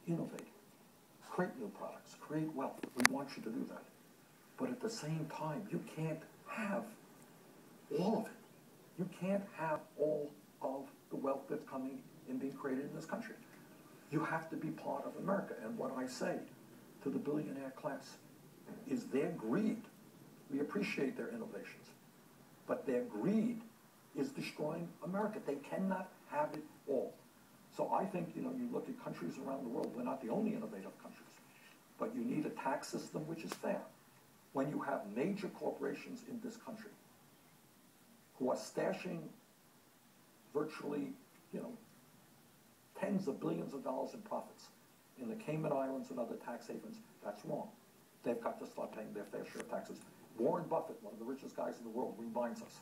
innovate, create new products, create wealth. We want you to do that. But at the same time, you can't have all of it. You can't have all of the wealth that's coming and being created in this country. You have to be part of America. And what I say to the billionaire class is their greed. We appreciate their innovations, but their greed is destroying America. They cannot have it all. So I think, you look at countries around the world, we're not the only innovative countries, but you need a tax system which is fair. When you have major corporations in this country who are stashing virtually, tens of billions of dollars in profits in the Cayman Islands and other tax havens, that's wrong. They've got to start paying their fair share of taxes. Warren Buffett, one of the richest guys in the world, reminds us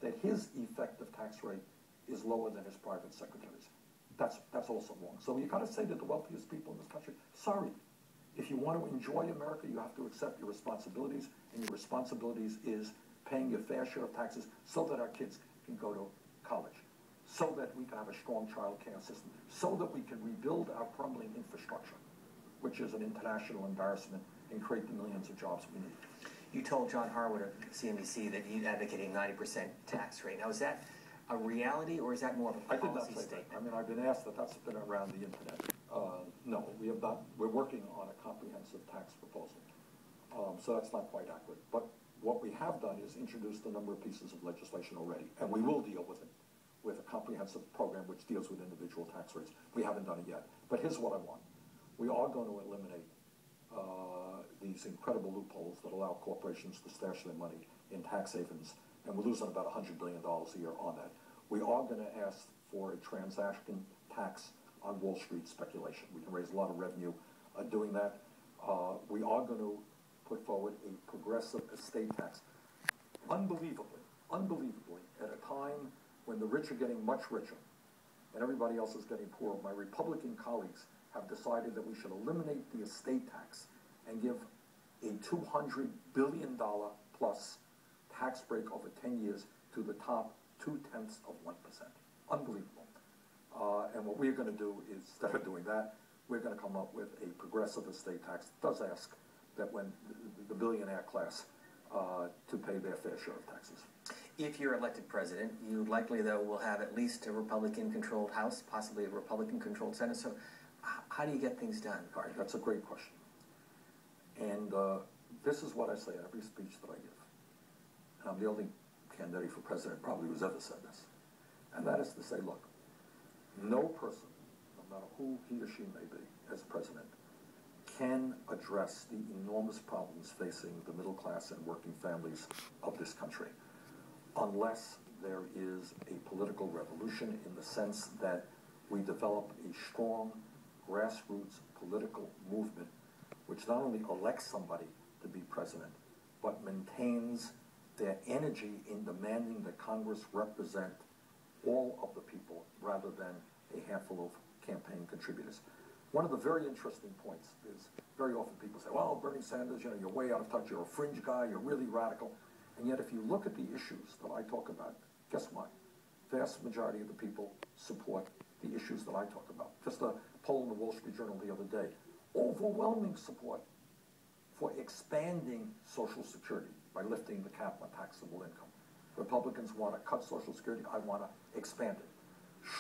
that his effective tax rate is lower than his private secretaries. That's also wrong. So you got to say to the wealthiest people in this country, sorry, if you want to enjoy America, you have to accept your responsibilities, and your responsibilities is paying your fair share of taxes so that our kids can go to college, so that we can have a strong child care system, so that we can rebuild our crumbling infrastructure, which is an international embarrassment, and create the millions of jobs we need. You told John Harwood of CNBC that you'd advocate a 90% tax rate. Now, is that a reality, or is that more of a policy statement? I mean, I've been asked that. That's been around the internet. No, we have not. We're working on a comprehensive tax proposal. So that's not quite accurate. But what we have done is introduced a number of pieces of legislation already, and we will deal with it with a comprehensive program which deals with individual tax rates. We haven't done it yet. But here's what I want. We are going to eliminate these incredible loopholes that allow corporations to stash their money in tax havens, and we're losing about $100 billion a year on that. We are going to ask for a transaction tax on Wall Street speculation. We can raise a lot of revenue doing that. We are going to put forward a progressive estate tax. Unbelievably, at a time when the rich are getting much richer and everybody else is getting poorer, my Republican colleagues have decided that we should eliminate the estate tax and give a $200 billion plus tax break over 10 years to the top 0.2%. Unbelievable. And what we're going to do is, instead of doing that, we're going to come up with a progressive estate tax. It does ask that when the billionaire class to pay their fair share of taxes. If you're elected president, you likely, though, will have at least a Republican-controlled House, possibly a Republican-controlled Senate. So how do you get things done? All right, that's a great question. And this is what I say in every speech that I give. And I'm the only candidate for president probably who's ever said this. And that is to say, look, no person, no matter who he or she may be as president, can address the enormous problems facing the middle class and working families of this country unless there is a political revolution, in the sense that we develop a strong grassroots political movement which not only elects somebody to be president, but maintains their energy in demanding that Congress represent all of the people rather than a handful of campaign contributors. One of the very interesting points is, very often people say, well, Bernie Sanders, you're way out of touch, you're a fringe guy, you're really radical. And yet if you look at the issues that I talk about, guess what? Vast majority of the people support the issues that I talk about. Just a poll in the Wall Street Journal the other day, overwhelming support for expanding Social Security by lifting the cap on taxable income. Republicans want to cut Social Security. I want to expand it.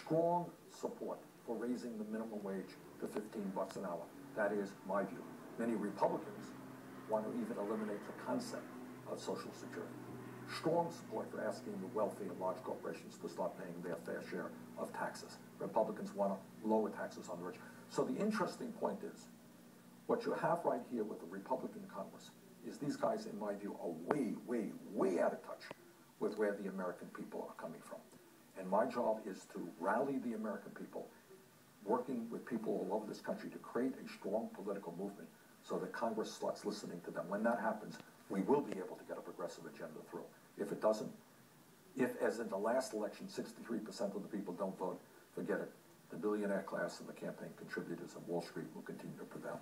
Strong support for raising the minimum wage to $15 an hour. That is my view. Many Republicans want to even eliminate the concept of Social Security. Strong support for asking the wealthy and large corporations to start paying their fair share of taxes. Republicans want to lower taxes on the rich. So the interesting point is, what you have right here with the Republican Congress is these guys, in my view, are way out of touch with where the American people are coming from. And my job is to rally the American people, working with people all over this country to create a strong political movement so that Congress starts listening to them. When that happens, we will be able to get a progressive agenda through. If it doesn't, if, as in the last election, 63% of the people don't vote, forget it. The billionaire class and the campaign contributors on Wall Street will continue to prevail.